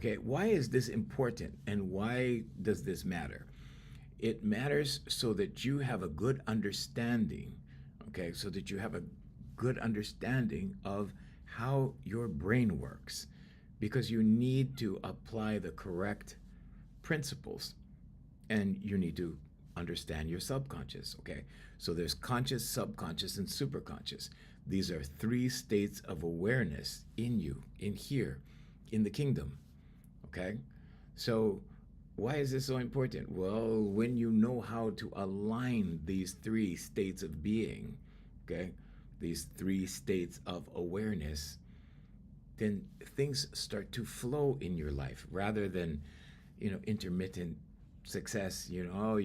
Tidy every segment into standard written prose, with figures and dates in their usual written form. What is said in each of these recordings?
Okay, why is this important and why does this matter? It matters so that you have a good understanding, okay, so that you have a good understanding of how your brain works because you need to apply the correct principles and you need to understand your subconscious, okay? So there's conscious, subconscious, and superconscious. These are three states of awareness in you, in here, in the kingdom, okay? So why is this so important? Well, when you know how to align these three states of being, okay, these three states of awareness, then things start to flow in your life rather than, intermittent success. Oh,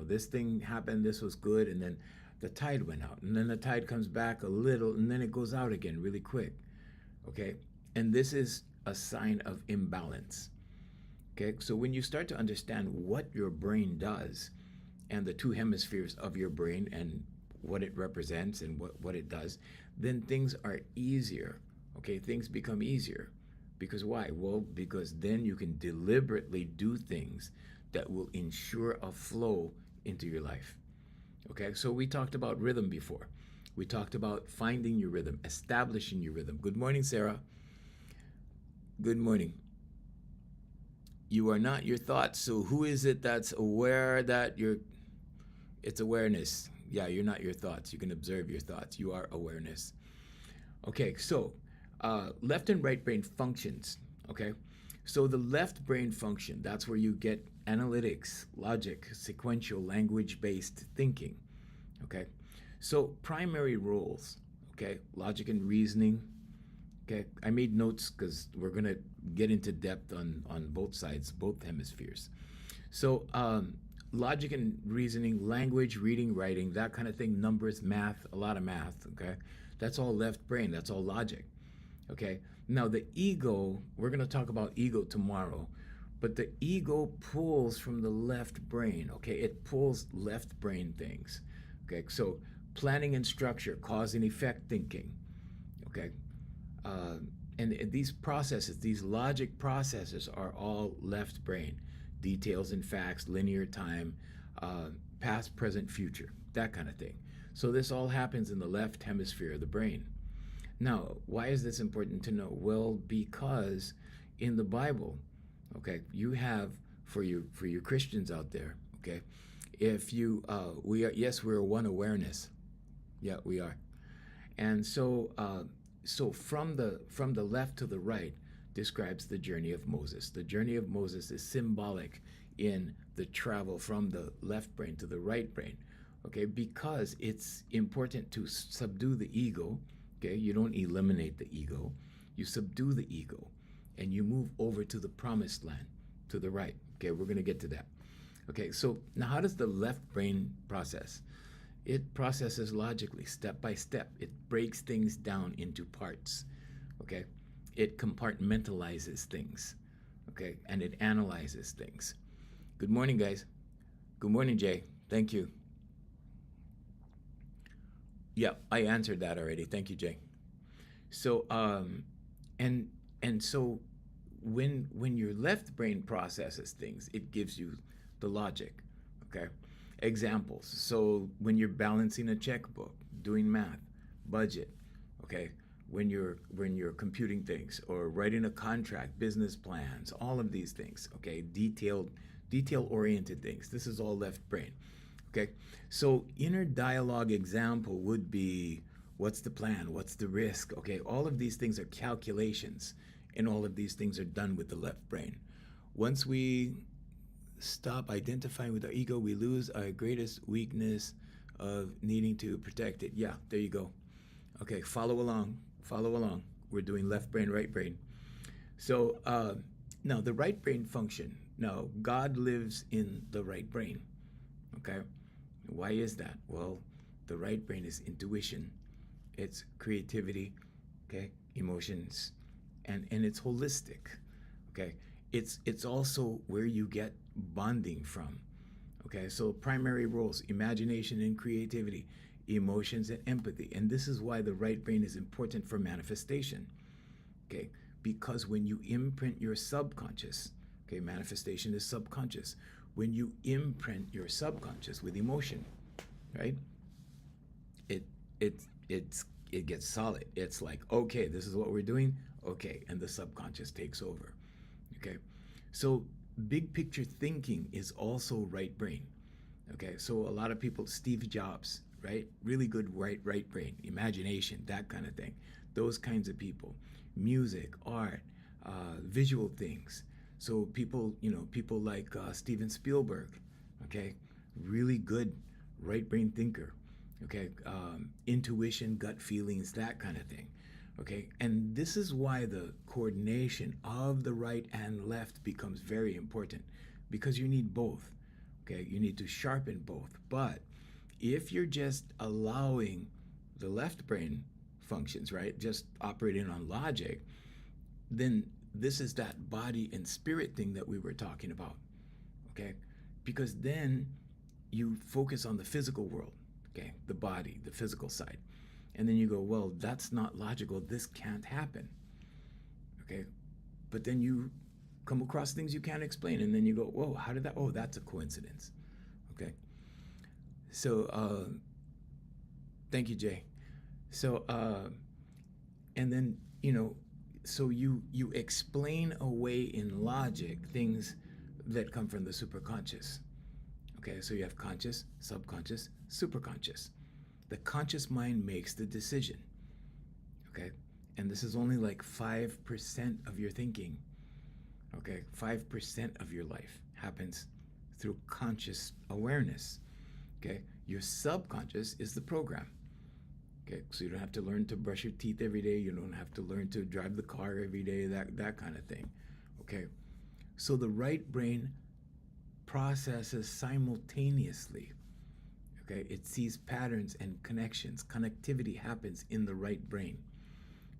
this thing happened, this was good, and then the tide went out, and then the tide comes back a little, and then it goes out again really quick. Okay, and this is a sign of imbalance. Okay, so when you start to understand what your brain does and the two hemispheres of your brain and what it represents and what it does, then things are easier. Okay, things become easier. Because why? Well, because then you can deliberately do things that will ensure a flow into your life. Okay, so we talked about rhythm before. We talked about finding your rhythm, establishing your rhythm. Good morning, Sarah. Good morning. You are not your thoughts. So who is it that's aware that you're, it's awareness. Yeah, you're not your thoughts. You can observe your thoughts. You are awareness. Okay, so left and right brain functions, okay? So the left brain function, that's where you get analytics, logic, sequential, language-based thinking, okay? So primary roles, okay? Logic and reasoning, okay? I made notes because we're gonna get into depth on both sides, both hemispheres. So logic and reasoning, language, reading, writing, that kind of thing, numbers, math, a lot of math, okay? That's all left brain, that's all logic, okay? Now the ego, we're gonna talk about ego tomorrow, but the ego pulls from the left brain, okay? It pulls left brain things, okay? So planning and structure, cause and effect thinking, okay? And these processes, these logic processes are all left brain. Details and facts, linear time, past, present, future, that kind of thing. So this all happens in the left hemisphere of the brain. Now, why is this important to know? Well, because in the Bible, okay, you have for you Christians out there, okay, if you we are, yes, we're one awareness, yeah, we are, and so so from the left to the right describes the journey of Moses. The journey of Moses is symbolic in the travel from the left brain to the right brain, okay, because it's important to subdue the ego. Okay, you don't eliminate the ego, you subdue the ego, and you move over to the promised land, to the right. Okay, we're going to get to that. Okay, so now how does the left brain process? It processes logically, step by step. It breaks things down into parts. Okay, it compartmentalizes things. Okay, and it analyzes things. Good morning, guys. Good morning, Jay. Thank you. Yeah, I answered that already. Thank you, Jay. So, and so when your left brain processes things, it gives you the logic. Okay, examples. So when you're balancing a checkbook, doing math, budget. Okay, when you're computing things or writing a contract, business plans, all of these things. Okay, detail oriented things. This is all left brain. Okay, so inner dialogue example would be what's the plan? What's the risk? Okay, all of these things are calculations, and all of these things are done with the left brain. Once we stop identifying with our ego, we lose our greatest weakness of needing to protect it. Yeah, there you go. Okay, follow along, follow along. We're doing left brain, right brain. So now the right brain function. Now, God lives in the right brain. Okay, why is that? Well, the right brain is intuition, it's creativity, okay, emotions, and it's holistic. Okay, it's also where you get bonding from. Okay, so primary roles: imagination and creativity, emotions and empathy, and this is why the right brain is important for manifestation. Okay, because when you imprint your subconscious, okay, manifestation is subconscious. When you imprint your subconscious with emotion, right? It it it gets solid. It's like, okay, this is what we're doing. Okay, and the subconscious takes over. Okay, so big picture thinking is also right brain. Okay, so a lot of people, Steve Jobs, right? Really good right brain, imagination, that kind of thing. Those kinds of people, music, art, visual things. So people, people like Steven Spielberg, okay, really good right brain thinker, okay, intuition, gut feelings, that kind of thing. Okay, and this is why the coordination of the right and left becomes very important, because you need both. Okay, you need to sharpen both. But if you're just allowing the left brain functions, right, just operating on logic, then this is that body and spirit thing that we were talking about. Okay, because then you focus on the physical world, okay, the body, the physical side. And then you go, well, that's not logical. This can't happen. Okay, but then you come across things you can't explain, and then you go, whoa, how did that? Oh, that's a coincidence. Okay, so thank you, Jay. So and then so you explain away in logic things that come from the superconscious. Okay, so you have conscious, subconscious, superconscious. The conscious mind makes the decision. Okay, and this is only like 5% of your thinking. Okay, 5% of your life happens through conscious awareness. Okay, your subconscious is the program. Okay, so you don't have to learn to brush your teeth every day. You don't have to learn to drive the car every day, that kind of thing. Okay, so the right brain processes simultaneously. Okay, it sees patterns and connections. Connectivity happens in the right brain.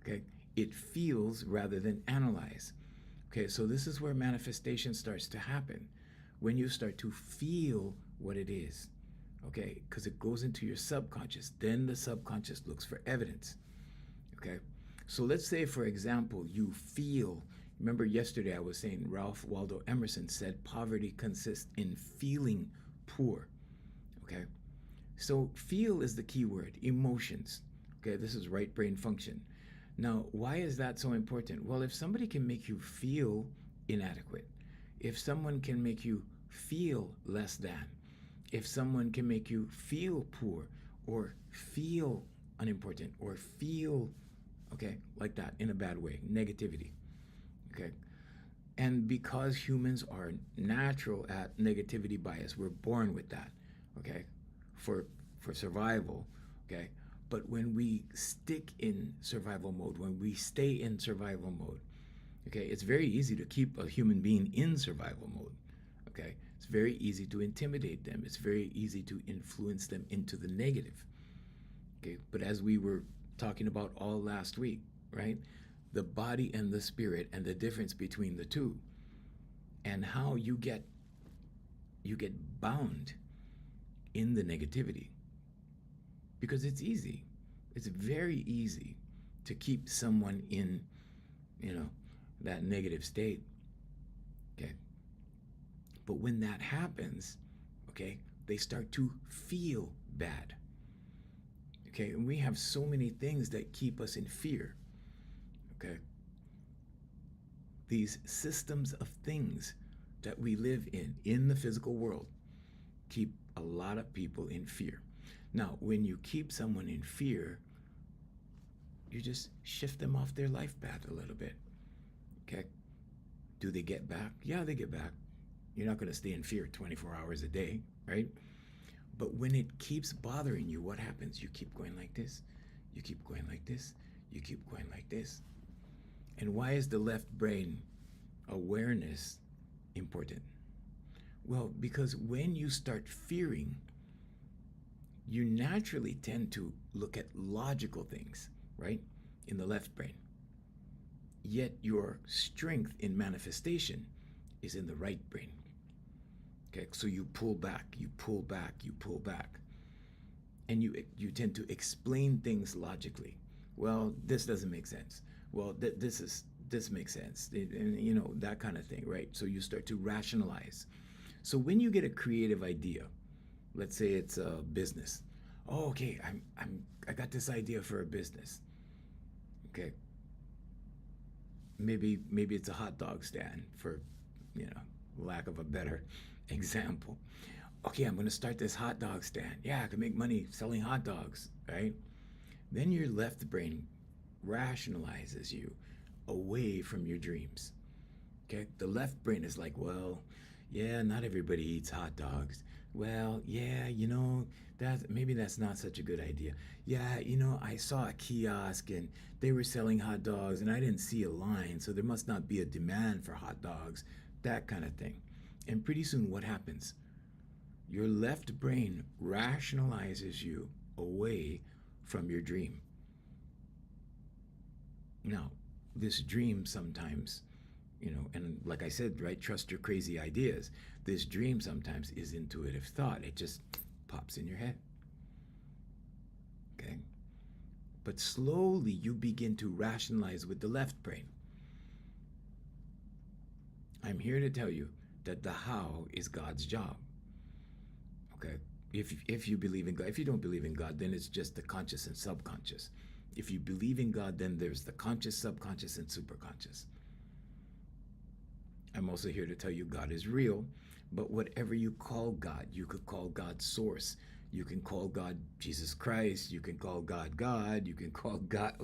Okay, it feels rather than analyze. Okay, so this is where manifestation starts to happen, when you start to feel what it is. Okay, because it goes into your subconscious. Then the subconscious looks for evidence. Okay, so let's say, for example, you feel. Remember yesterday I was saying Ralph Waldo Emerson said poverty consists in feeling poor. Okay, so feel is the key word. Emotions. Okay, this is right brain function. Now, why is that so important? Well, if somebody can make you feel inadequate, if someone can make you feel less than, if someone can make you feel poor or feel unimportant or feel, okay, like that in a bad way, negativity, okay? And because humans are natural at negativity bias, we're born with that, okay, for survival, okay? But when we stick in survival mode, when we stay in survival mode, okay, it's very easy to keep a human being in survival mode, okay? It's very easy to intimidate them. It's very easy to influence them into the negative, okay? But as we were talking about all last week, right? The body and the spirit and the difference between the two, and how you get bound in the negativity. Because it's easy. It's very easy to keep someone in, that negative state. Okay. But when that happens, okay, they start to feel bad. Okay, and we have so many things that keep us in fear. Okay. These systems of things that we live in the physical world, keep a lot of people in fear. Now, when you keep someone in fear, you just shift them off their life path a little bit. Okay? Do they get back? Yeah, they get back. You're not going to stay in fear 24 hours a day, right? But when it keeps bothering you, what happens? You keep going like this. You keep going like this. You keep going like this. And why is the left brain awareness important? Well, because when you start fearing, you naturally tend to look at logical things, right? In the left brain. Yet your strength in manifestation is in the right brain. Okay, so you pull back, you pull back, you pull back. And you tend to explain things logically. Well, this doesn't make sense. Well, this this makes sense, and that kind of thing, right? So you start to rationalize. So when you get a creative idea, let's say it's a business. Oh, okay, I got this idea for a business. Okay, maybe it's a hot dog stand, for you know lack of a better example. Okay, I'm going to start this hot dog stand. Yeah, I can make money selling hot dogs, right? Then your left brain rationalizes you away from your dreams. Okay, the left brain is like, well, yeah, not everybody eats hot dogs. Well, yeah, that maybe that's not such a good idea. Yeah, I saw a kiosk and they were selling hot dogs and I didn't see a line, so there must not be a demand for hot dogs, that kind of thing. And pretty soon what happens? Your left brain rationalizes you away from your dream. Now, this dream sometimes, and like I said, right, trust your crazy ideas. This dream sometimes is intuitive thought. It just pops in your head. Okay? But slowly you begin to rationalize with the left brain. I'm here to tell you that the how is God's job. Okay? If you believe in God, if you don't believe in God, then it's just the conscious and subconscious. If you believe in God, then there's the conscious, subconscious, and superconscious. I'm also here to tell you God is real, but whatever you call God, you could call God source. You can call God Jesus Christ. You can call God God. You can call God,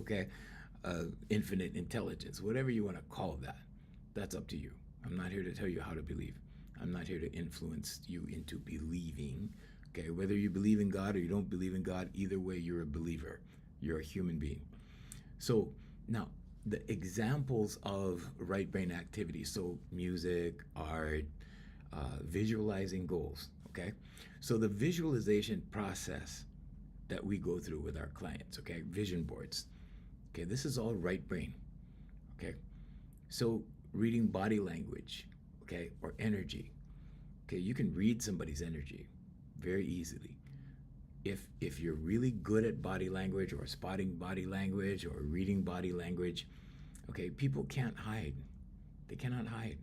infinite intelligence. Whatever you want to call that, that's up to you. I'm not here to tell you how to believe. I'm not here to influence you into believing. Okay, whether you believe in God or you don't believe in God, either way, you're a believer. You're a human being. So now, the examples of right brain activity, so music, art, visualizing goals, okay? So the visualization process that we go through with our clients, okay, vision boards, okay, this is all right brain, okay? So reading body language, okay, or energy, okay, you can read somebody's energy very easily. If you're really good at body language or spotting body language or reading body language, okay, people can't hide. They cannot hide,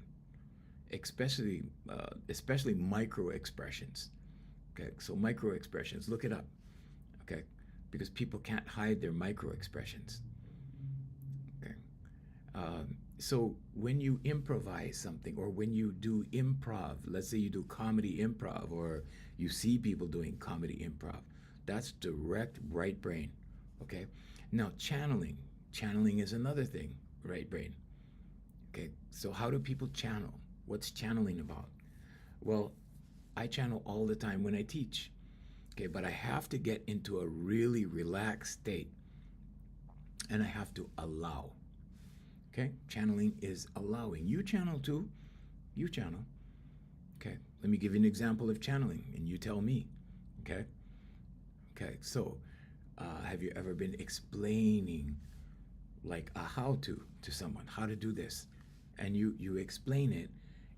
especially micro expressions. Okay, so micro expressions, look it up. Okay, because people can't hide their micro expressions. Okay, so when you improvise something or when you do improv, let's say you do comedy improv or you see people doing comedy improv, that's direct right brain. Okay, now channeling is another thing, right brain. Okay, so how do people channel? What's channeling about? Well, I channel all the time when I teach. Okay, but I have to get into a really relaxed state and I have to allow. Okay, channeling is allowing. You channel too. You channel. Okay, let me give you an example of channeling and you tell me. Okay, so have you ever been explaining like a how to someone, how to do this, and you explain it,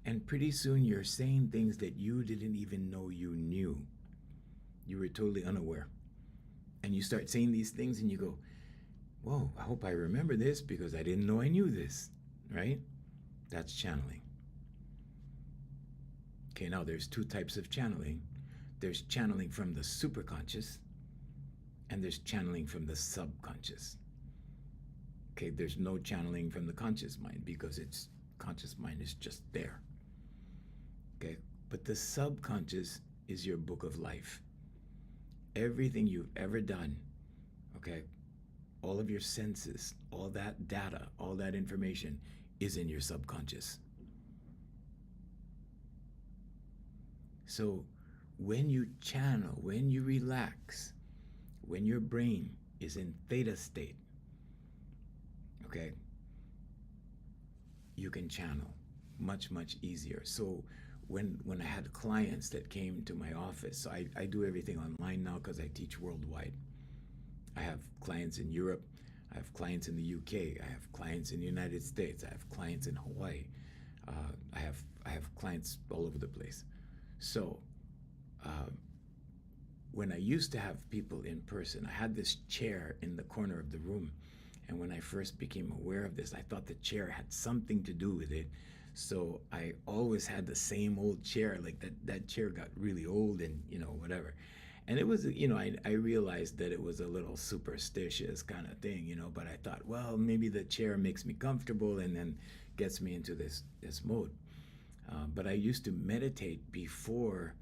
and pretty soon you're saying things that you didn't even know you knew. You were totally unaware, and you start saying these things and you go, whoa, I hope I remember this because I didn't know I knew this, right? That's channeling. Okay, now there's two types of channeling. There's channeling from the superconscious and there's channeling from the subconscious. Okay, there's no channeling from the conscious mind because it's conscious mind is just there. Okay, but the subconscious is your book of life. Everything you've ever done, okay, all of your senses, all that data, all that information is in your subconscious. So when you channel, when you relax, when your brain is in theta state, okay, you can channel much, much easier. So when I had clients that came to my office, so I do everything online now because I teach worldwide. I have clients in Europe, I have clients in the UK, I have clients in the United States, I have clients in Hawaii, I have clients all over the place. So when I used to have people in person, I had this chair in the corner of the room, And when I first became aware of this, I thought the chair had something to do with it. So I always had the same old chair, like that chair got really old and, whatever. And it was, I realized that it was a little superstitious kind of thing, but I thought, well, maybe the chair makes me comfortable and then gets me into this mode. But I used to meditate before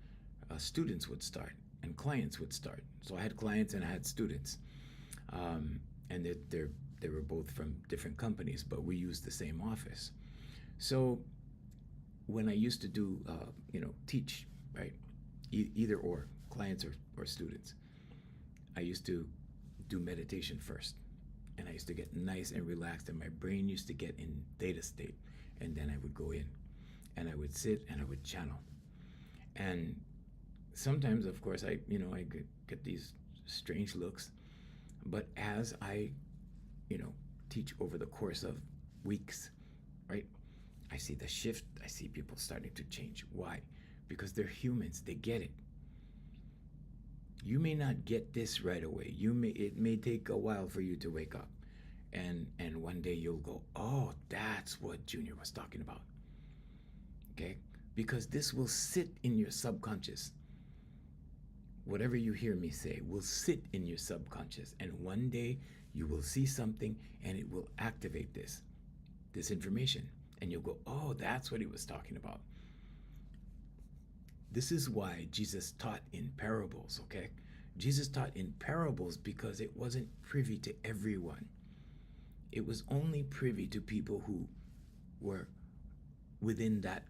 students would start and clients would start. So I had clients and I had students. And they were both from different companies, but we used the same office. So when I used to do, teach, right, either or, clients or students, I used to do meditation first. And I used to get nice and relaxed, and my brain used to get in theta state. And then I would go in, and I would sit, and I would channel. And sometimes, of course, I get these strange looks. But as I, teach over the course of weeks, right, I see the shift. I see people starting to change. Why? Because they're humans. They get it. You may not get this right away. It may take a while for you to wake up. And one day you'll go, oh, that's what Junior was talking about. Okay? Because this will sit in your subconscious. Whatever you hear me say will sit in your subconscious. And one day you will see something and it will activate this information. And you'll go, oh, that's what he was talking about. This is why Jesus taught in parables, okay? Jesus taught in parables because it wasn't privy to everyone. It was only privy to people who were within that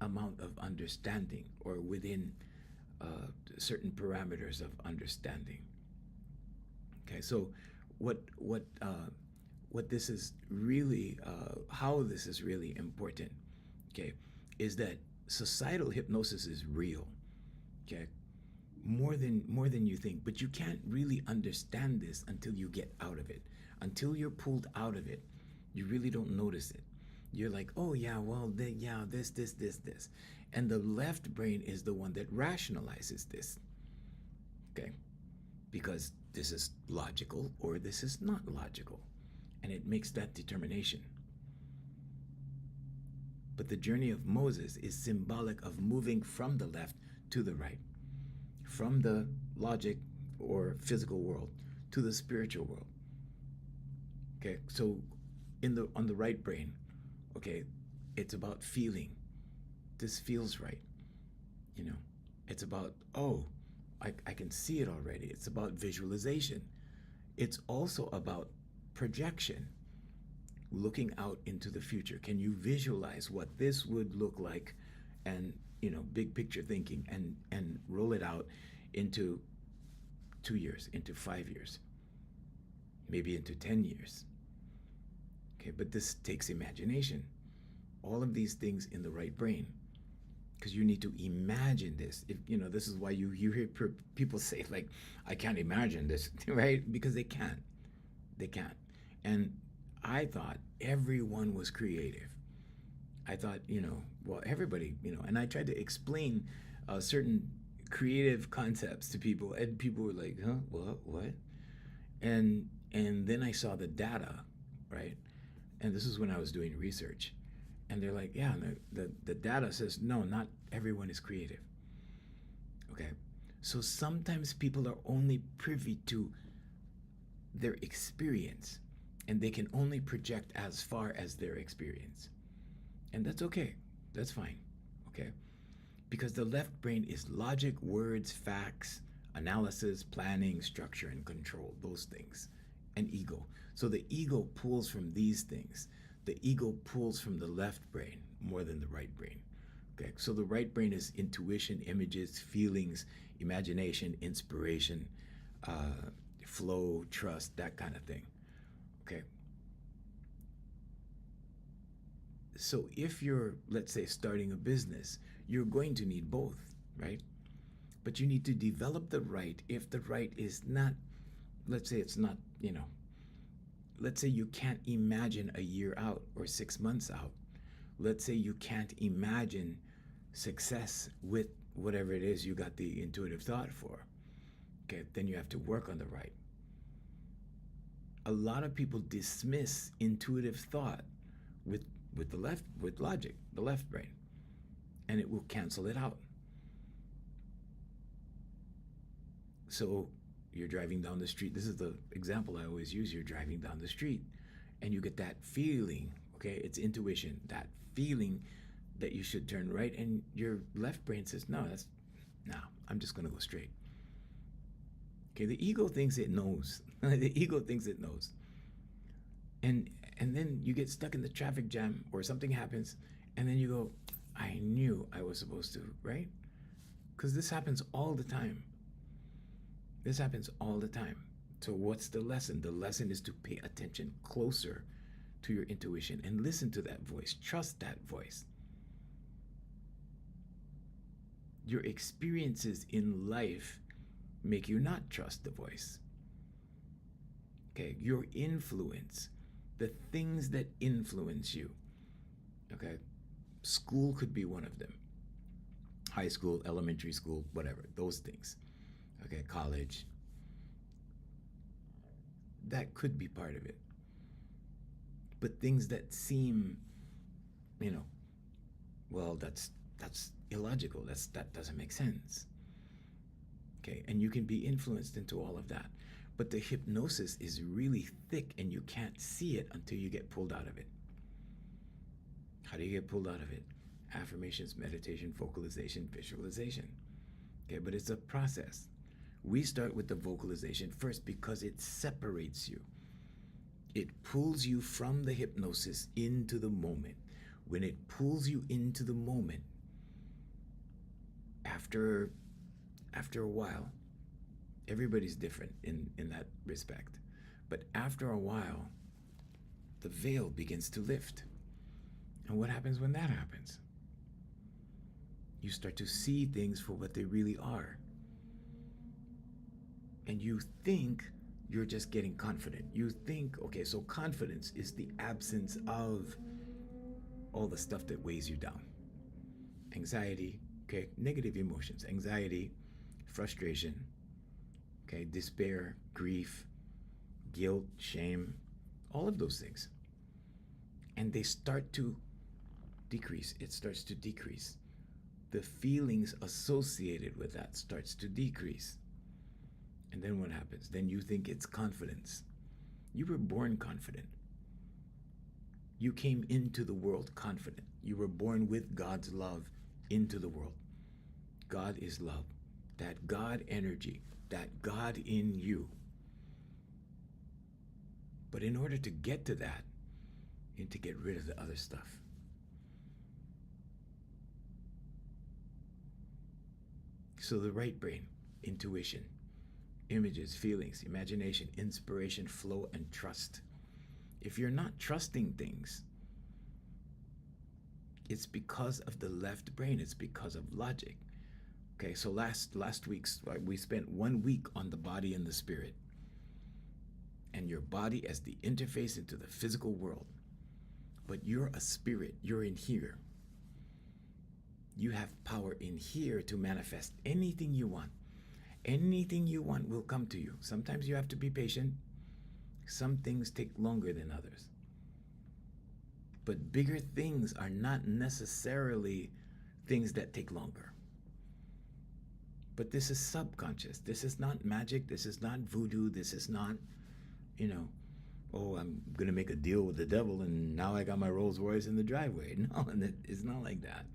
amount of understanding or within certain parameters of understanding. Okay, so what this is really, how this is really important, okay, is that societal hypnosis is real, okay, more than you think, but you can't really understand this until you get out of it. Until you're pulled out of it, you really don't notice it. You're like, oh yeah, well, this. And the left brain is the one that rationalizes this, okay? Because this is logical or this is not logical. And it makes that determination. But the journey of Moses is symbolic of moving from the left to the right, from the logic or physical world to the spiritual world. Okay, so on the right brain, okay, it's about feeling. This feels right. It's about, oh, I can see it already. It's about visualization. It's also about projection, looking out into the future. Can you visualize what this would look like? And big picture thinking, and roll it out into 2 years, into 5 years, maybe into 10 years. Okay, but this takes imagination. All of these things in the right brain, because you need to imagine this. If this is why you hear people say, like, I can't imagine this, right? Because they can't. And I thought everyone was creative. I thought, well, everybody, and I tried to explain certain creative concepts to people, and people were like, huh, what? And then I saw the data, right? And this is when I was doing research. And they're like, yeah, the data says, no, not everyone is creative. Okay? So sometimes people are only privy to their experience, and they can only project as far as their experience. And that's okay. That's fine. Okay? Because the left brain is logic, words, facts, analysis, planning, structure, and control, those things, and ego. So the ego pulls from these things. The ego pulls from the left brain more than the right brain. Okay, so the right brain is intuition, images, feelings, imagination, inspiration, flow, trust, that kind of thing. Okay. So if you're, let's say, starting a business, you're going to need both, right? But you need to develop the right. If the right is not, let's say it's not, let's say you can't imagine a year out or 6 months out. Let's say you can't imagine success with whatever it is you got the intuitive thought for. Okay, then you have to work on the right. a lot of people dismiss intuitive thought with with logic, the left brain, and it will cancel it out. So you're driving down the street. This is the example I always use. You're driving down the street and you get that feeling, okay? It's intuition, that feeling that you should turn right, and your left brain says, no, I'm just gonna go straight. Okay, the ego thinks it knows. The ego thinks it knows. And then you get stuck in the traffic jam or something happens, and then you go, I knew I was supposed to, right? Because this happens all the time. This happens all the time. So what's the lesson? The lesson is to pay attention closer to your intuition and listen to that voice. Trust that voice. Your experiences in life make you not trust the voice. Okay, your influence, the things that influence you. Okay, school could be one of them. High school, elementary school, whatever, those things. Okay, college. That could be part of it. But things that seem, well, that's illogical. That doesn't make sense. Okay, and you can be influenced into all of that. But the hypnosis is really thick and you can't see it until you get pulled out of it. How do you get pulled out of it? Affirmations, meditation, vocalization, visualization. Okay, but it's a process. We start with the vocalization first because it separates you. It pulls you from the hypnosis into the moment. When it pulls you into the moment, after a while, everybody's different in that respect. But after a while, the veil begins to lift. And what happens when that happens? You start to see things for what they really are. And you think you're just getting confident. You think, okay, so confidence is the absence of all the stuff that weighs you down. Anxiety, okay, negative emotions, anxiety, frustration, okay, despair, grief, guilt, shame, all of those things. And they start to decrease. It starts to decrease. The feelings associated with that starts to decrease. And then what happens? Then you think it's confidence. You were born confident. You came into the world confident. You were born with God's love into the world. God is love. That God energy, that God in you. But in order to get to that, you need to get rid of the other stuff. So the right brain, intuition, images, feelings, imagination, inspiration, flow, and trust. If you're not trusting things, it's because of the left brain. It's because of logic. Okay, so last week's, we spent 1 week on the body and the spirit. And your body as the interface into the physical world. But you're a spirit. You're in here. You have power in here to manifest anything you want. Anything you want will come to you. Sometimes you have to be patient. Some things take longer than others. But bigger things are not necessarily things that take longer. But this is subconscious. This is not magic. This is not voodoo. This is not, oh, I'm going to make a deal with the devil and now I got my Rolls Royce in the driveway. No, it's not like that.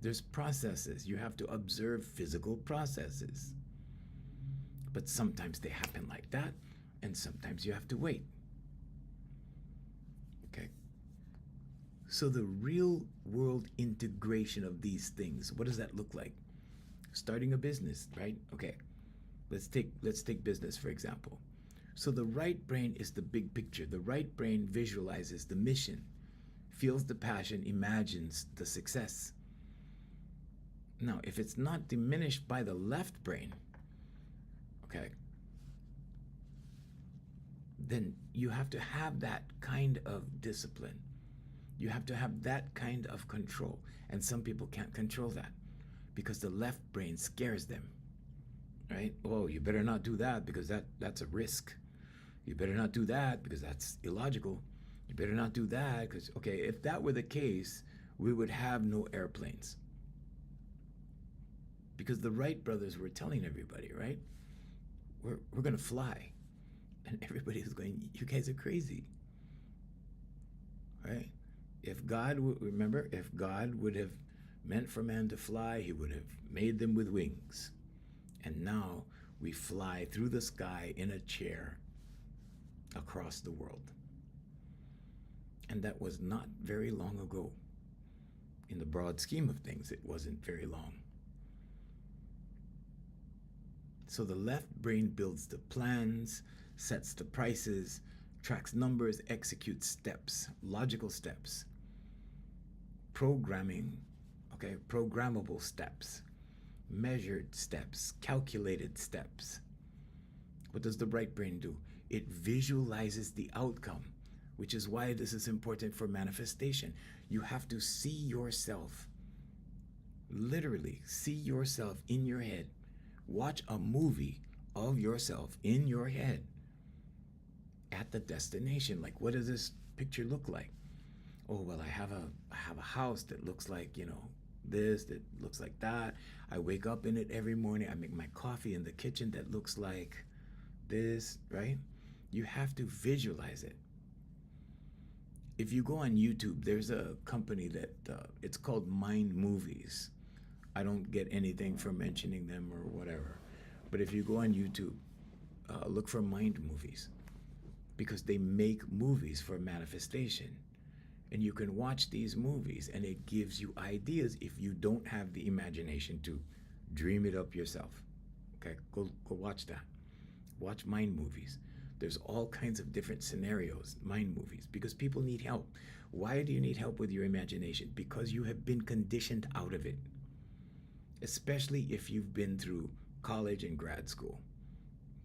There's processes. You have to observe physical processes. But sometimes they happen like that, and sometimes you have to wait. Okay? So the real world integration of these things, what does that look like? Starting a business, right? Okay. Let's take business, for example. So the right brain is the big picture. The right brain visualizes the mission, feels the passion, imagines the success. Now, if it's not diminished by the left brain, okay, then you have to have that kind of discipline. You have to have that kind of control. And some people can't control that because the left brain scares them, right? Oh, you better not do that because that's a risk. You better not do that because that's illogical. You better not do that because, okay, if that were the case, we would have no airplanes. Because the Wright brothers were telling everybody, right? We're going to fly. And everybody was going, you guys are crazy, right? If God would, remember, if God would have meant for man to fly, he would have made them with wings. And now we fly through the sky in a chair across the world. And that was not very long ago. In the broad scheme of things, it wasn't very long. So the left brain builds the plans, sets the prices, tracks numbers, executes steps, logical steps, programming, okay, programmable steps, measured steps, calculated steps. What does the right brain do? It visualizes the outcome, which is why this is important for manifestation. You have to see yourself, literally see yourself in your head. Watch a movie of yourself in your head at the destination. Like, what does this picture look like? Oh, well, I have a house that looks like, this, that looks like that. I wake up in it every morning. I make my coffee in the kitchen that looks like this, right? You have to visualize it. If you go on YouTube, there's a company that it's called Mind Movies. I don't get anything for mentioning them or whatever. But if you go on YouTube, look for Mind Movies, because they make movies for manifestation. And you can watch these movies and it gives you ideas if you don't have the imagination to dream it up yourself. Okay, go watch that. Watch Mind Movies. There's all kinds of different scenarios, mind movies, because people need help. Why do you need help with your imagination? Because you have been conditioned out of it, especially if you've been through college and grad school,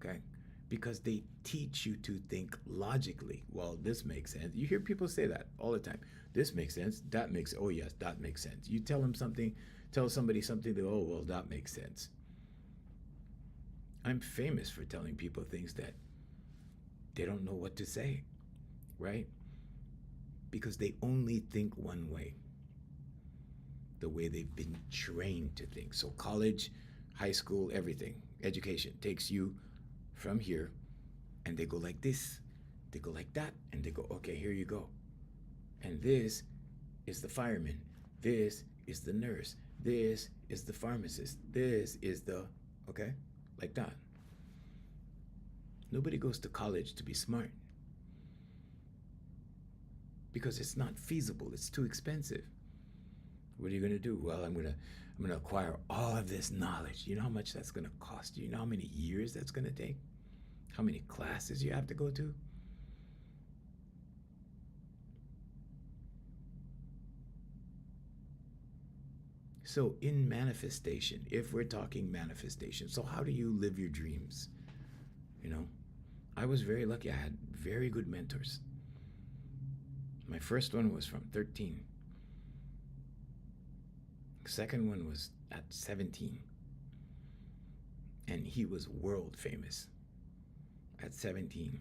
okay? Because they teach you to think logically. Well, this makes sense. You hear people say that all the time. This makes sense. That makes, oh yes, that makes sense. You tell them something, tell somebody something, they go, oh, well, that makes sense. I'm famous for telling people things that they don't know what to say, right? Because they only think one way, the way they've been trained to think. So college, high school, everything, education takes you from here, and they go like this, they go like that, and they go, okay, here you go. And this is the fireman, this is the nurse, this is the pharmacist, this is the, okay, like that. Nobody goes to college to be smart, because it's not feasible, it's too expensive. What are you gonna do? Well, I'm gonna acquire all of this knowledge. You know how much that's gonna cost you? You know how many years that's gonna take? How many classes you have to go to? So in manifestation, if we're talking manifestation, so how do you live your dreams? I was very lucky. I had very good mentors. My first one was from 13. Second one was at 17. And he was world famous at 17.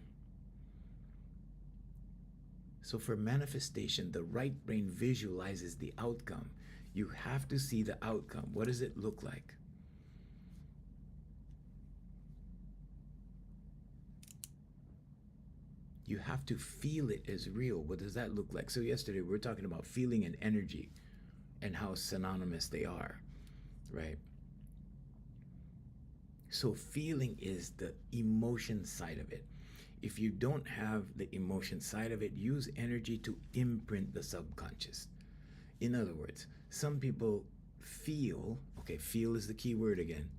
So for manifestation, the right brain visualizes the outcome. You have to see the outcome. What does it look like? You have to feel it as real. What does that look like? So yesterday we were talking about feeling and energy and how synonymous they are, right? So feeling is the emotion side of it. If you don't have the emotion side of it, use energy to imprint the subconscious. In other words, some people feel, okay, feel is the key word again.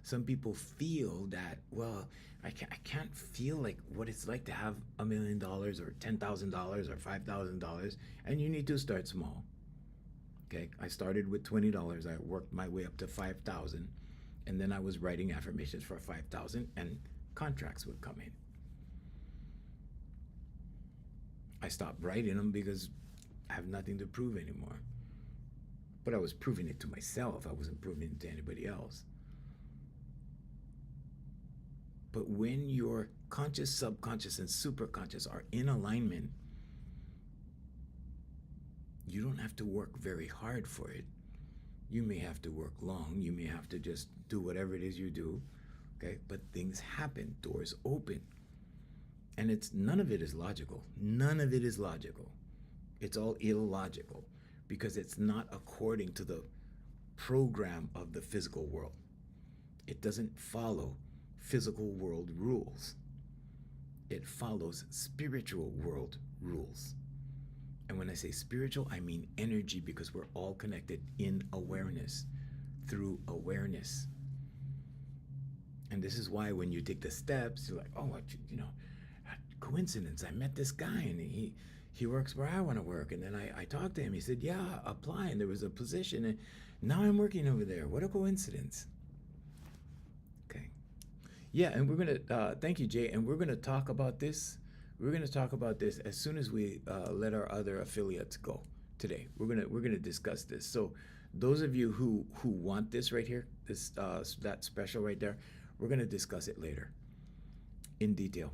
Some people feel that, well, I can't feel like what it's like to have $1 million or $10,000 or $5,000, and you need to start small. Okay, I started with $20. I worked my way up to $5,000, and then I was writing affirmations for $5,000, and contracts would come in. I stopped writing them because I have nothing to prove anymore. But I was proving it to myself. I wasn't proving it to anybody else. But when you're conscious, subconscious, and superconscious are in alignment, you don't have to work very hard for it. You may have to work long. You may have to just do whatever it is you do, okay? But things happen, doors open. And none of it is logical. None of it is logical. It's all illogical because it's not according to the program of the physical world. It doesn't follow physical world rules. It follows spiritual world rules. And when I say spiritual, I mean energy, because we're all connected in awareness, through awareness. And this is why when you take the steps, you're like, oh, coincidence. I met this guy and he works where I want to work. And then I talked to him. He said, yeah, apply. And there was a position. And now I'm working over there. What a coincidence. Okay. Yeah, and we're going to, thank you, Jay. And we're going to talk about this. We're going to talk about this as soon as we let our other affiliates go today. We're gonna discuss this. So those of you who want this right here, this that special right there, we're going to discuss it later in detail.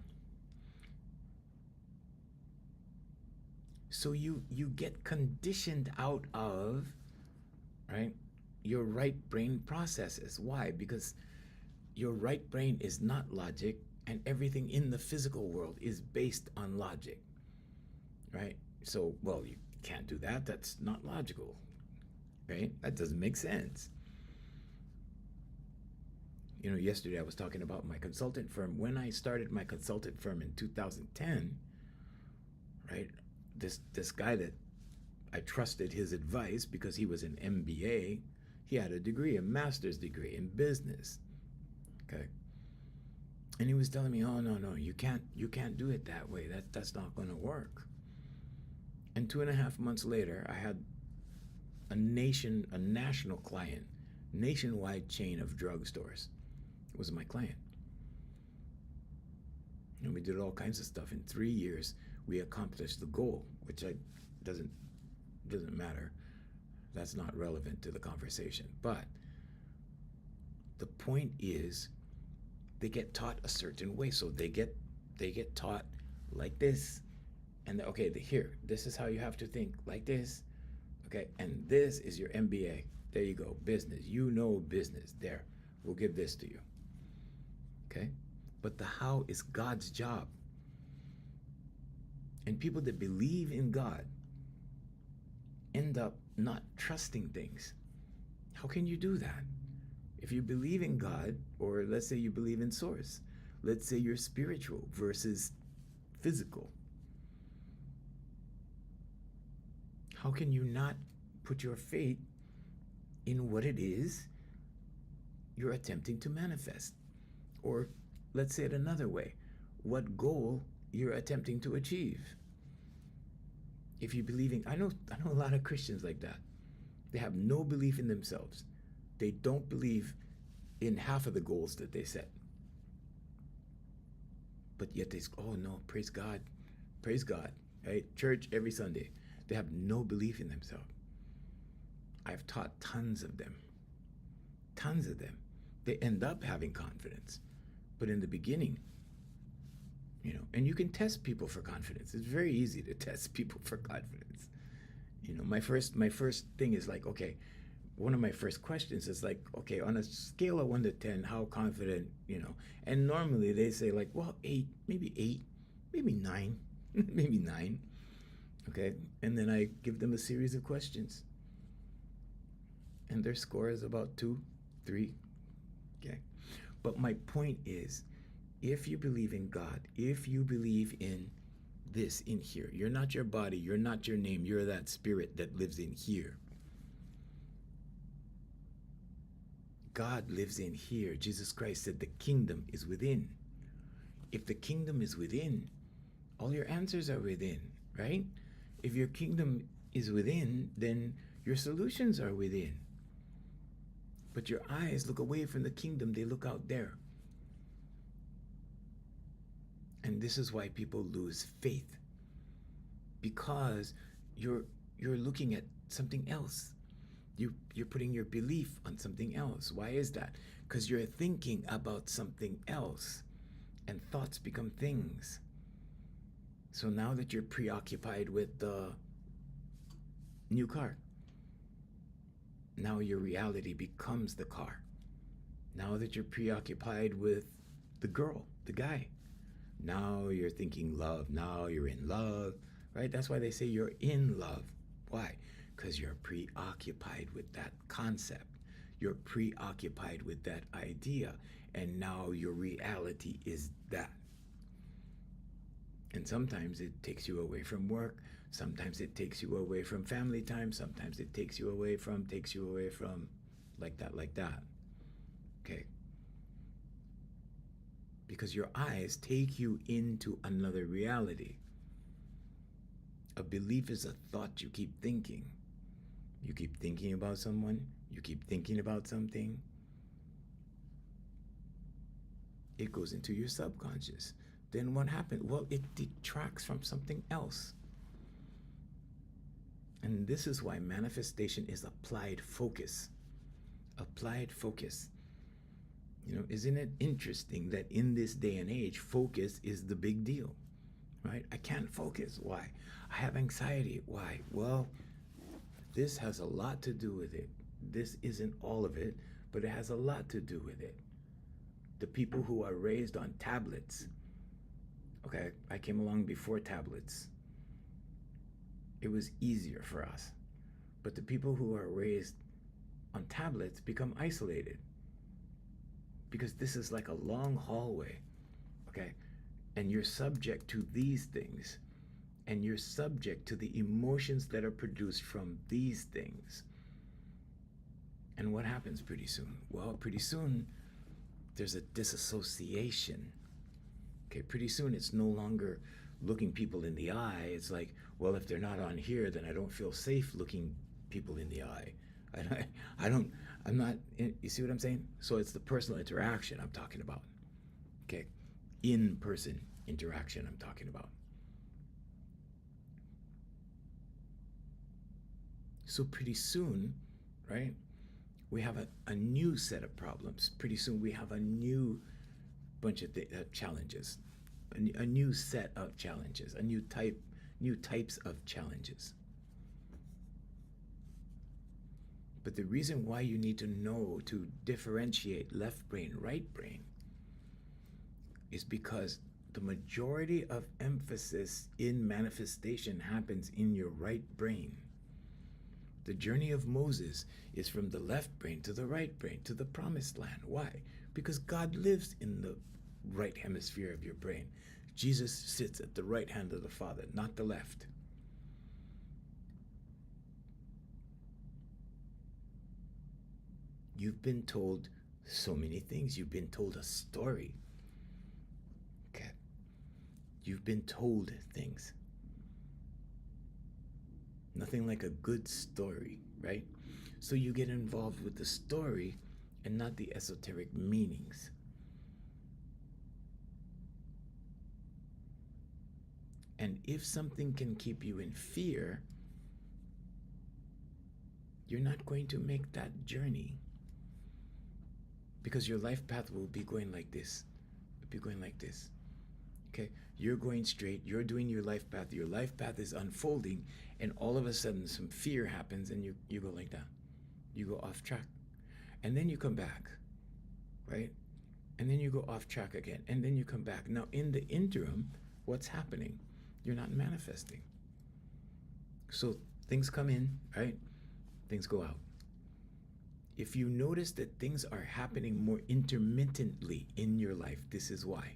So you get conditioned out of, right, your right brain processes. Why? Because your right brain is not logic, and everything in the physical world is based on logic, right? So, well, you can't do that. That's not logical, right? That doesn't make sense. You know, yesterday I was talking about my consultant firm. When I started my consultant firm in 2010, right, this guy that I trusted his advice because he was an MBA, he had a degree, a master's degree in business, okay? And he was telling me, oh, no, you can't do it that way. That's not going to work. And 2.5 months later, I had a national client, nationwide chain of drugstores. It was my client. And we did all kinds of stuff. In 3 years, we accomplished the goal, which doesn't matter. That's not relevant to the conversation. But the point is, they get taught a certain way. So they get taught like this, and okay, here, this is how you have to think, like this, okay, and this is your MBA. There you go, business. You know business. There, we'll give this to you. Okay, but the how is God's job. And people that believe in God end up not trusting things. How can you do that? If you believe in God, or let's say you believe in source, let's say you're spiritual versus physical, how can you not put your faith in what it is you're attempting to manifest? Or let's say it another way, what goal you're attempting to achieve. If you believe in, I know a lot of Christians like that. They have no belief in themselves. They don't believe in half of the goals that they set. But yet they, oh no, praise God, right? Church every Sunday. They have no belief in themselves. I've taught tons of them. They end up having confidence. But in the beginning, you know, and you can test people for confidence. It's very easy to test people for confidence. You know, my first thing is like, okay, one of my first questions is like, okay, on a scale of 1 to 10, how confident, you know? And normally they say like, well, 8, maybe 9, maybe 9, okay? And then I give them a series of questions. And their score is about 2, 3, okay? But my point is, if you believe in God, if you believe in this in here, you're not your body, you're not your name, you're that spirit that lives in here. God lives in here. Jesus Christ said the kingdom is within. If the kingdom is within, all your answers are within, right? If your kingdom is within, then your solutions are within. But your eyes look away from the kingdom, they look out there. And this is why people lose faith. Because you're looking at something else. You're putting your belief on something else. Why is that? Because you're thinking about something else. and thoughts become things. So now that you're preoccupied with the new car, now your reality becomes the car. Now that you're preoccupied with the girl, the guy, now you're thinking love. Now you're in love, right? That's why they say you're in love. Why? Because you're preoccupied with that concept. You're preoccupied with that idea. And now your reality is that. And sometimes it takes you away from work. Sometimes it takes you away from family time. Sometimes it takes you away from, like that. Okay? Because your eyes take you into another reality. A belief is a thought you keep thinking. You keep thinking about someone. You keep thinking about something. It goes into your subconscious. Then what happened? Well, it detracts from something else. And this is why manifestation is applied focus. Applied focus. You know, isn't it interesting that in this day and age, focus is the big deal, right? I can't focus. Why? I have anxiety. Why? Well, this has a lot to do with it. This isn't all of it, but it has a lot to do with it. The people who are raised on tablets, okay, I came along before tablets. It was easier for us. But the people who are raised on tablets become isolated. Because this is like a long hallway, okay? And you're subject to these things. And you're subject to the emotions that are produced from these things. And what happens pretty soon? Well, pretty soon, there's a disassociation. Okay, pretty soon it's no longer looking people in the eye. It's like, well, if they're not on here, then I don't feel safe looking people in the eye. I'm not, you see what I'm saying? So it's the personal interaction I'm talking about. Okay, in-person interaction I'm talking about. So pretty soon, right, we have a new set of problems. Pretty soon we have a new bunch of challenges, a new set of challenges, new types of challenges. But the reason why you need to know to differentiate left brain, right brain, is because the majority of emphasis in manifestation happens in your right brain. The journey of Moses is from the left brain to the right brain to the promised land. Why? Because God lives in the right hemisphere of your brain. Jesus sits at the right hand of the Father, not the left. You've been told so many things. You've been told a story. Okay. You've been told things. Nothing like a good story, right? So you get involved with the story and not the esoteric meanings. And if something can keep you in fear, you're not going to make that journey. Because your life path will be going like this. It'll be going like this. Okay? You're going straight. You're doing your life path. Your life path is unfolding. And all of a sudden, some fear happens and you go like that. You go off track. And then you come back. Right? And then you go off track again. And then you come back. Now, in the interim, what's happening? You're not manifesting. So things come in, right? Things go out. If you notice that things are happening more intermittently in your life, this is why.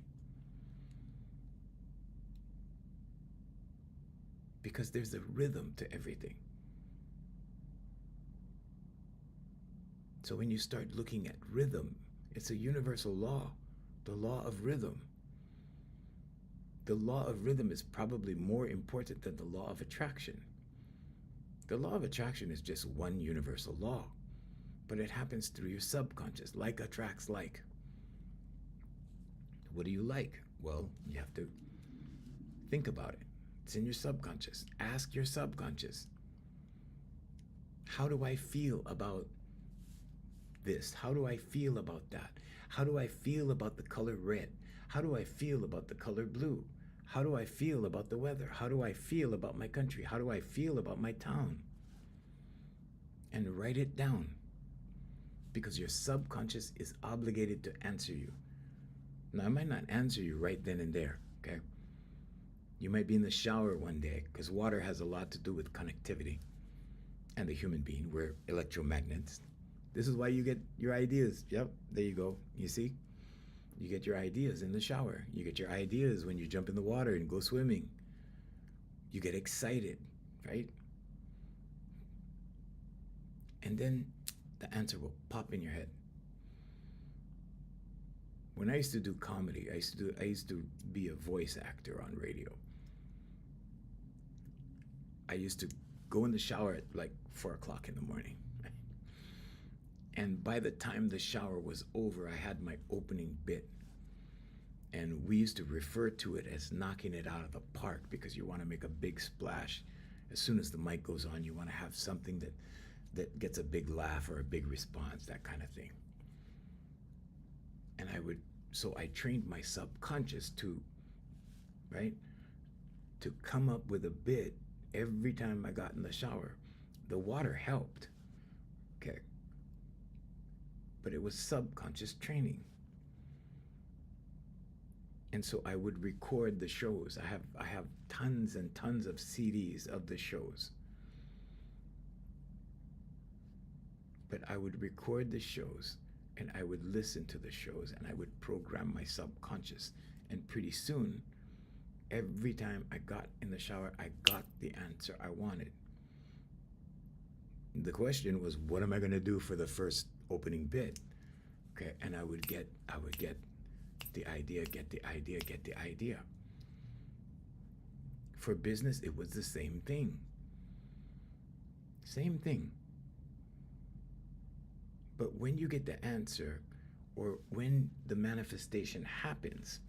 Because there's a rhythm to everything. So when you start looking at rhythm, it's a universal law, the law of rhythm. The law of rhythm is probably more important than the law of attraction. The law of attraction is just one universal law. But it happens through your subconscious. Like attracts like. What do you like? Well, you have to think about it. It's in your subconscious. Ask your subconscious. How do I feel about this? How do I feel about that? How do I feel about the color red? How do I feel about the color blue? How do I feel about the weather? How do I feel about my country? How do I feel about my town? And write it down, because your subconscious is obligated to answer you. Now, I might not answer you right then and there, okay? You might be in the shower one day, because water has a lot to do with connectivity and the human being. We're electromagnets. This is why you get your ideas. Yep, there you go. You see? You get your ideas in the shower. You get your ideas when you jump in the water and go swimming. You get excited, right? And then the answer will pop in your head. When I used to do comedy, I used to be a voice actor on radio. I used to go in the shower at like 4 o'clock in the morning. And by the time the shower was over, I had my opening bit. And we used to refer to it as knocking it out of the park, because you want to make a big splash. As soon as the mic goes on, you want to have something that gets a big laugh or a big response, that kind of thing. And so I trained my subconscious to come up with a bit every time I got in the shower. The water helped, okay? But it was subconscious training. And so I would record the shows. I have tons and tons of CDs of the shows. But I would record the shows, and I would listen to the shows, and I would program my subconscious. And pretty soon, every time I got in the shower, I got the answer I wanted. The question was, what am I going to do for the first opening bit? Okay, and I would get the idea, get the idea. For business, it was the same thing. Same thing. But when you get the answer, or when the manifestation happens,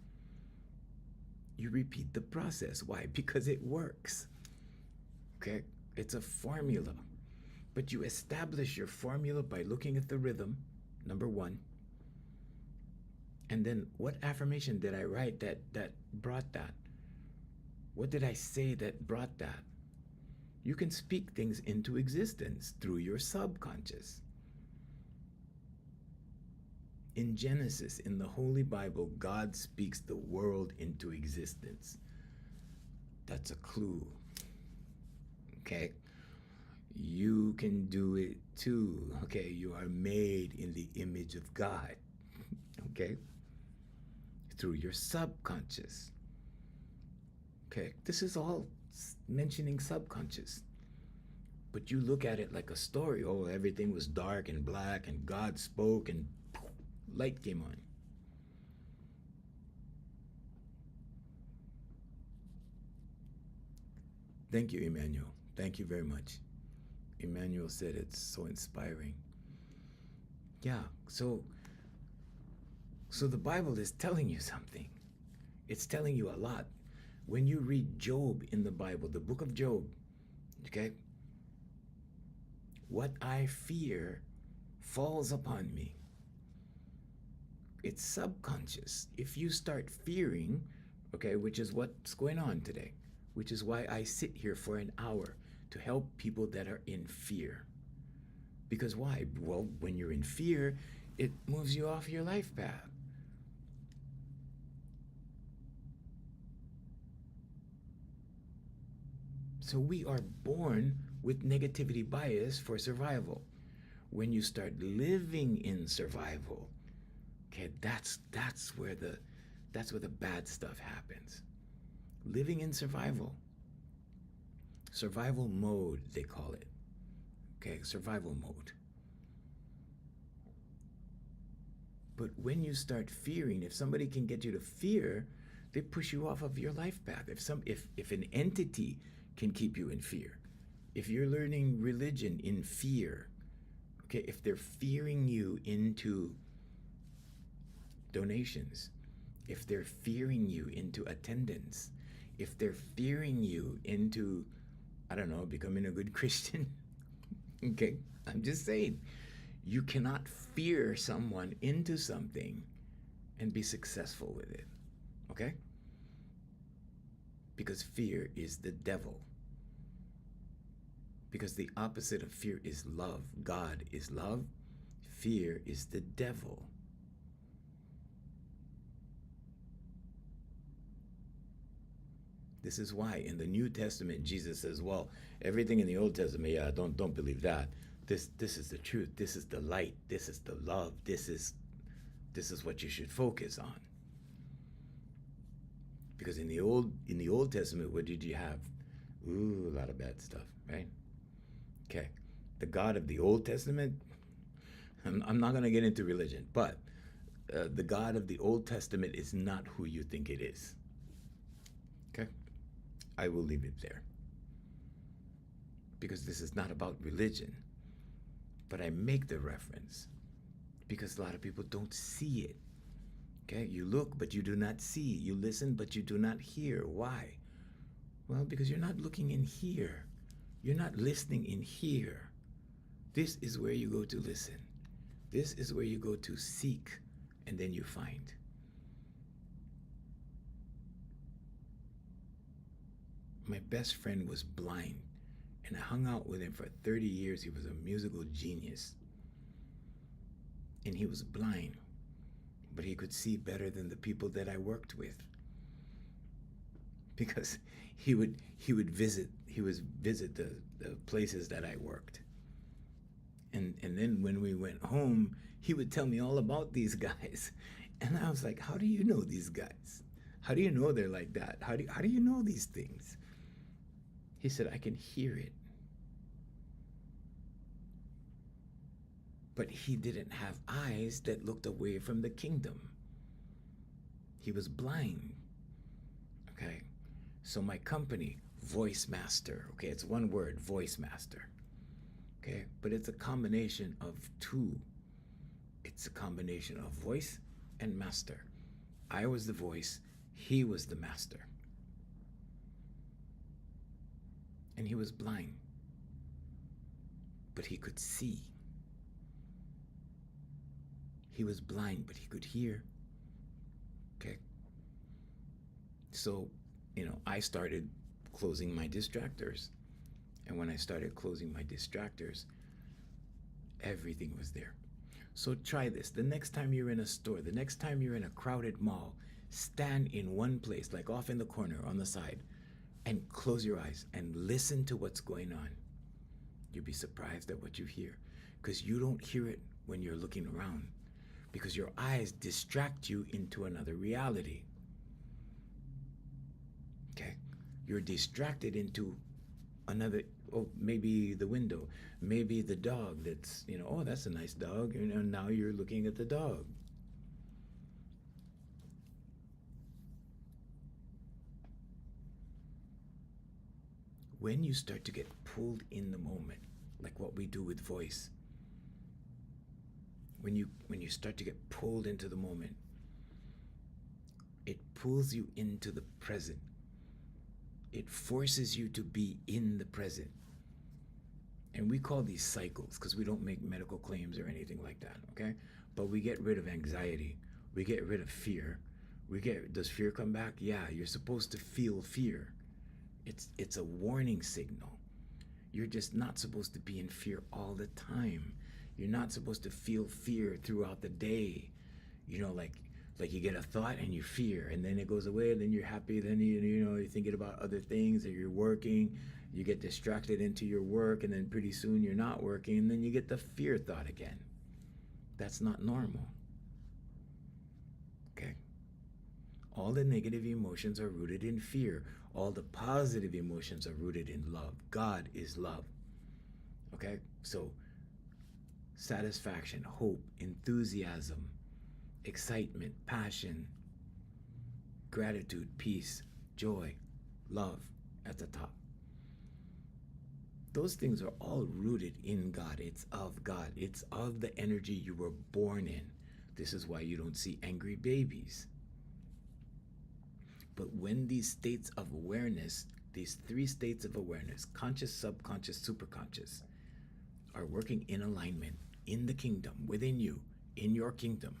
you repeat the process. Why? Because it works. Okay? It's a formula. But you establish your formula by looking at the rhythm, number one. And then, what affirmation did I write that brought that? What did I say that brought that? You can speak things into existence through your subconscious. In Genesis, in the Holy Bible, God speaks the world into existence. That's a clue. Okay? You can do it too. Okay? You are made in the image of God. Okay? Through your subconscious. Okay? This is all mentioning subconscious. But you look at it like a story. Oh, everything was dark and black, and God spoke, and light came on. Thank you, Emmanuel. Thank you very much. Emmanuel said it's so inspiring. Yeah, so the Bible is telling you something. It's telling you a lot. When you read Job in the Bible, the book of Job, okay? What I fear falls upon me. It's subconscious. If you start fearing, okay, which is what's going on today, which is why I sit here for an hour to help people that are in fear. Because why? Well, when you're in fear, it moves you off your life path. So we are born with negativity bias for survival. When you start living in survival, okay, that's where the bad stuff happens. Living in survival. Survival mode, they call it. Okay, survival mode. But when you start fearing, if somebody can get you to fear, they push you off of your life path. If an entity can keep you in fear, if you're learning religion in fear, okay, if they're fearing you into donations, if they're fearing you into attendance, if they're fearing you into, I don't know, becoming a good Christian, okay, I'm just saying, you cannot fear someone into something and be successful with it. Okay? Because fear is the devil. Because the opposite of fear is love. God is love. Fear is the devil. This is why in the New Testament Jesus says, well, everything in the Old Testament, yeah, don't believe that. This is the truth. This is the light. This is the love. This is what you should focus on. Because in the Old Testament, what did you have? Ooh, a lot of bad stuff, right? Okay. The God of the Old Testament, I'm not going to get into religion, but the God of the Old Testament is not who you think it is. Okay? I will leave it there. Because this is not about religion. But I make the reference because a lot of people don't see it. Okay? You look, but you do not see. You listen, but you do not hear. Why? Well, because you're not looking in here. You're not listening in here. This is where you go to listen. This is where you go to seek, and then you find. My best friend was blind, and I hung out with him for 30 years. He was a musical genius. And he was blind, but he could see better than the people that I worked with. Because he would visit the places that I worked. And then when we went home, he would tell me all about these guys. And I was like, how do you know these guys? How do you know they're like that? How do you know these things? He said, I can hear it. But he didn't have eyes that looked away from the kingdom. He was blind. Okay. So my company, Voicemaster, okay, it's one word, Voicemaster. Okay, but it's a combination of two. It's a combination of voice and master. I was the voice, he was the master. And he was blind, but he could see. He was blind, but he could hear. Okay. So, I started closing my distractors. And when I started closing my distractors, everything was there. So try this. The next time you're in a store, the next time you're in a crowded mall, stand in one place, like off in the corner on the side, and close your eyes and listen to what's going on. You'll be surprised at what you hear, because you don't hear it when you're looking around, because your eyes distract you into another reality. Okay? You're distracted into another, maybe the window, maybe the dog that's, oh, that's a nice dog. Now you're looking at the dog. When you start to get pulled in the moment, like what we do with voice, when you start to get pulled into the moment, it pulls you into the present. It forces you to be in the present. And we call these cycles because we don't make medical claims or anything like that, okay? But we get rid of anxiety. We get rid of fear. Does fear come back? Yeah, you're supposed to feel fear. It's a warning signal. You're just not supposed to be in fear all the time. You're not supposed to feel fear throughout the day. Like you get a thought and you fear, and then it goes away, and then you're happy, then you're thinking about other things, or you're working, you get distracted into your work, and then pretty soon you're not working, and then you get the fear thought again. That's not normal. Okay? All the negative emotions are rooted in fear. All the positive emotions are rooted in love. God is love. Okay? So, satisfaction, hope, enthusiasm, excitement, passion, gratitude, peace, joy, love at the top. Those things are all rooted in God. It's of God. It's of the energy you were born in. This is why you don't see angry babies. But when these states of awareness, these three states of awareness, conscious, subconscious, superconscious, are working in alignment in the kingdom, within you, in your kingdom,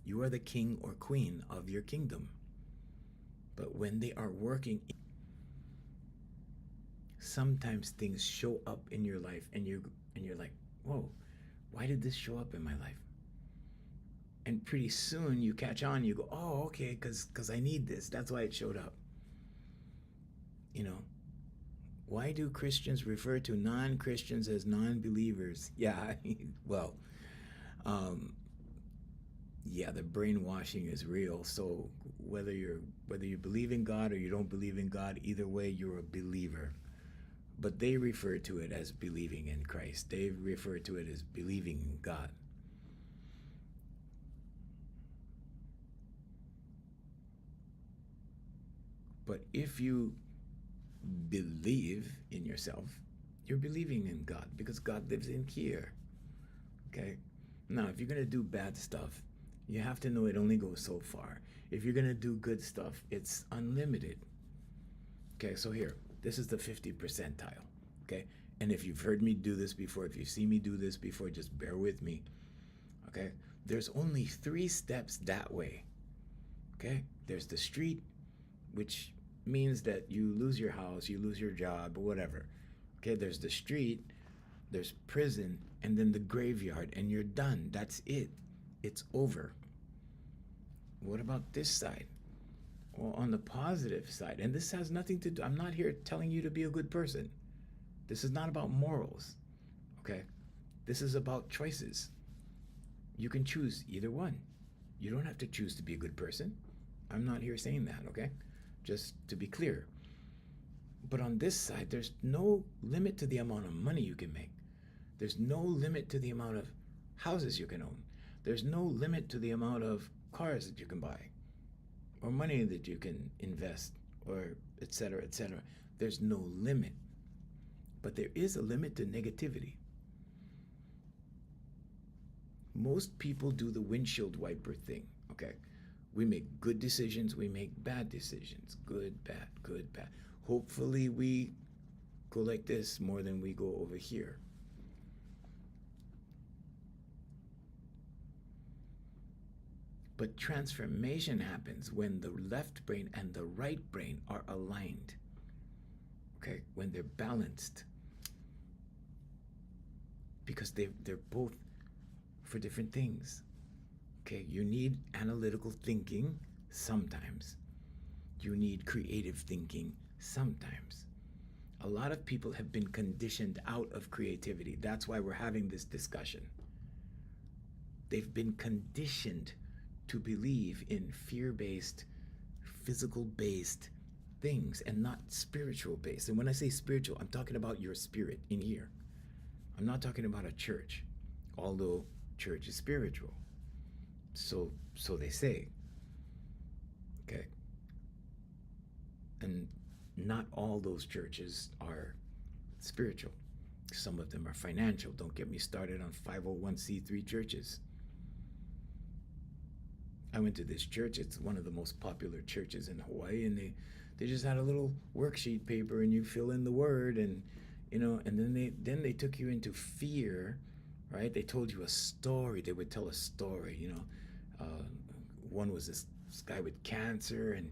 you are the king or queen of your kingdom. But when they are working, sometimes things show up in your life, and you're like, whoa, why did this show up in my life? And pretty soon you catch on, you go, oh, okay, because I need this. That's why it showed up. You know, why do Christians refer to non-Christians as non-believers? Yeah, well, um, yeah, the brainwashing is real. So whether you believe in God or you don't believe in God, either way, you're a believer. But they refer to it as believing in Christ. They refer to it as believing in God. But if you believe in yourself, you're believing in God because God lives in here. Okay? Now, if you're going to do bad stuff, you have to know it only goes so far. If you're going to do good stuff, it's unlimited. Okay, so here, this is the 50 percentile. Okay? And if you've heard me do this before, if you've seen me do this before, just bear with me. Okay? There's only 3 steps that way. Okay? There's the street, which means that you lose your house, you lose your job, or whatever. Okay, there's the street, there's prison, and then the graveyard, and you're done. That's it. It's over. What about this side? Well, on the positive side, and this has nothing to do, I'm not here telling you to be a good person. This is not about morals, okay? This is about choices. You can choose either one. You don't have to choose to be a good person. I'm not here saying that, okay? Just to be clear. But on this side, there's no limit to the amount of money you can make. There's no limit to the amount of houses you can own. There's no limit to the amount of cars that you can buy or money that you can invest, or et cetera, et cetera. There's no limit. But there is a limit to negativity. Most people do the windshield wiper thing, okay? We make good decisions, we make bad decisions. Good, bad, good, bad. Hopefully we go like this more than we go over here. But transformation happens when the left brain and the right brain are aligned. Okay, when they're balanced. Because they're both for different things. Okay, you need analytical thinking sometimes. You need creative thinking sometimes. A lot of people have been conditioned out of creativity. That's why we're having this discussion. They've been conditioned to believe in fear-based, physical-based things and not spiritual-based. And when I say spiritual, I'm talking about your spirit in here. I'm not talking about a church, although church is spiritual. So they say. Okay. And not all those churches are spiritual. Some of them are financial. Don't get me started on 501c3 churches. I went to this church. It's one of the most popular churches in Hawaii, and they just had a little worksheet paper, and you fill in the word, and and then they took you into fear, right? They told you a story. They would tell a story, one was this guy with cancer, and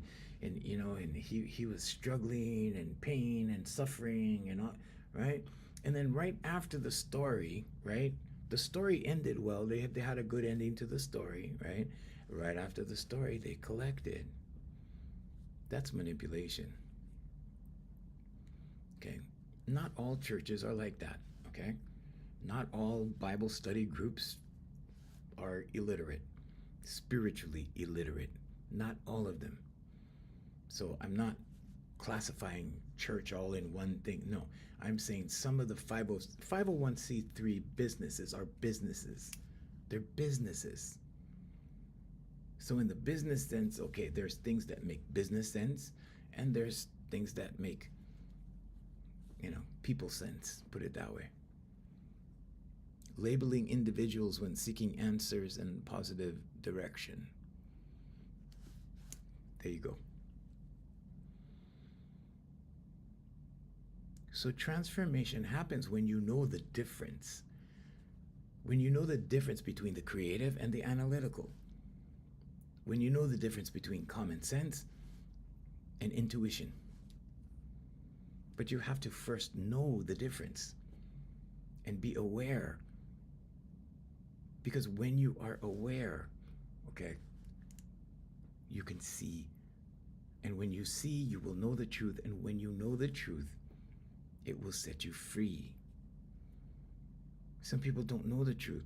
he was struggling and pain and suffering and all, right? And then right after the story, right? The story ended well. They had a good ending to the story, right? Right after the story, they collected. That's manipulation. Okay? Not all churches are like that, okay? Not all Bible study groups are illiterate, spiritually illiterate. Not all of them. So I'm not classifying church all in one thing. No, I'm saying some of the 501c3 businesses are businesses. They're businesses. So in the business sense, okay, there's things that make business sense, and there's things that make, people sense, put it that way. Labeling individuals when seeking answers in positive direction. There you go. So transformation happens when you know the difference. When you know the difference between the creative and the analytical. When you know the difference between common sense and intuition. But you have to first know the difference and be aware. Because when you are aware, okay, you can see. And when you see, you will know the truth. And when you know the truth, it will set you free. Some people don't know the truth.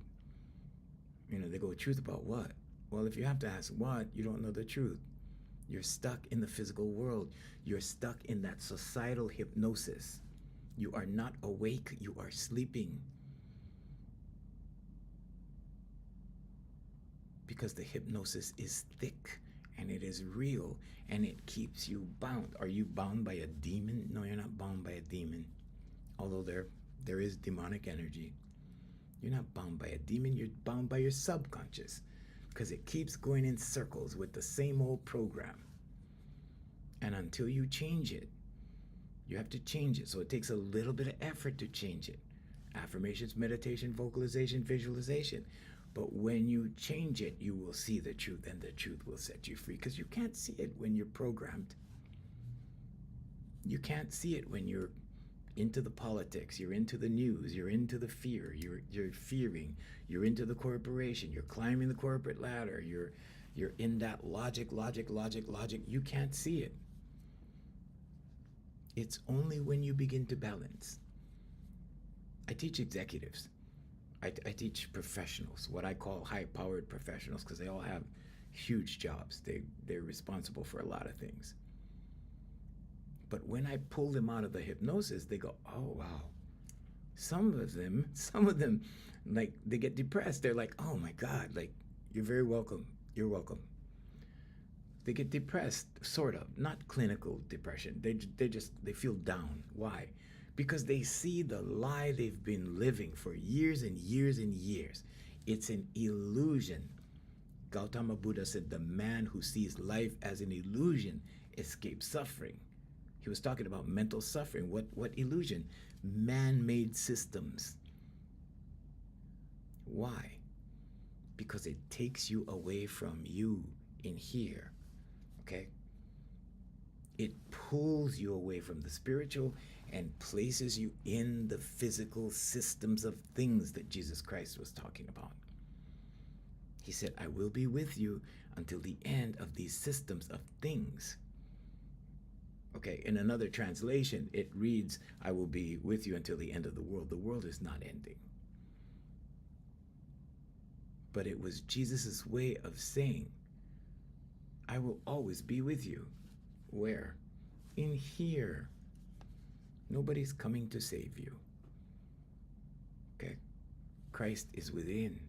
They go, truth about what? Well, if you have to ask what, you don't know the truth. You're stuck in the physical world. You're stuck in that societal hypnosis. You are not awake, you are sleeping. Because the hypnosis is thick and it is real and it keeps you bound. Are you bound by a demon? No, you're not bound by a demon. Although there is demonic energy. You're not bound by a demon, you're bound by your subconscious. Because it keeps going in circles with the same old program. And until you change it, you have to change it. So it takes a little bit of effort to change it. Affirmations, meditation, vocalization, visualization. But when you change it, you will see the truth, and the truth will set you free. Because you can't see it when you're programmed. You can't see it when you're into the politics, you're into the news, you're into the fear, you're fearing, you're into the corporation, you're climbing the corporate ladder, you're in that logic. You can't see it. It's only when you begin to balance. I teach executives. I teach professionals, what I call high-powered professionals, because they all have huge jobs. They're responsible for a lot of things. But when I pull them out of the hypnosis, they go, oh, wow. Some of them, like, they get depressed. They're like, oh, my God, like, you're very welcome. You're welcome. They get depressed, sort of. Not clinical depression. They feel down. Why? Because they see the lie they've been living for years and years and years. It's an illusion. Gautama Buddha said, the man who sees life as an illusion escapes suffering. He was talking about mental suffering. What illusion? Man-made systems. Why? Because it takes you away from you in here. Okay? It pulls you away from the spiritual and places you in the physical systems of things that Jesus Christ was talking about. He said, I will be with you until the end of these systems of things. Okay, in another translation, it reads, I will be with you until the end of the world. The world is not ending. But it was Jesus' way of saying, I will always be with you. Where? In here. Nobody's coming to save you. Okay? Christ is within.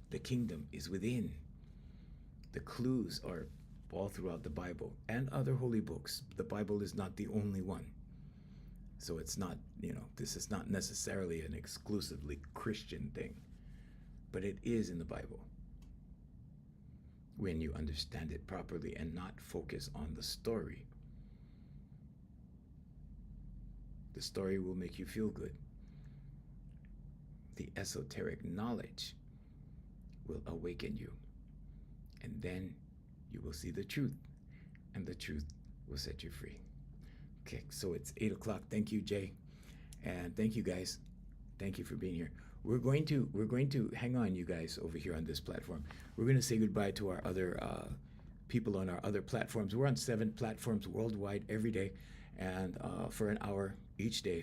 The kingdom is within. The clues are all throughout the Bible and other holy books. The Bible is not the only one. So it's not, this is not necessarily an exclusively Christian thing, but it is in the Bible when you understand it properly and not focus on the story. The story will make you feel good. The esoteric knowledge will awaken you, and then you will see the truth, and the truth will set you free. Okay, so it's 8 o'clock. Thank you, Jay, and thank you, guys. Thank you for being here. We're going to hang on, you guys, over here on this platform. We're going to say goodbye to our other people on our other platforms. We're on 7 platforms worldwide every day, and for an hour each day.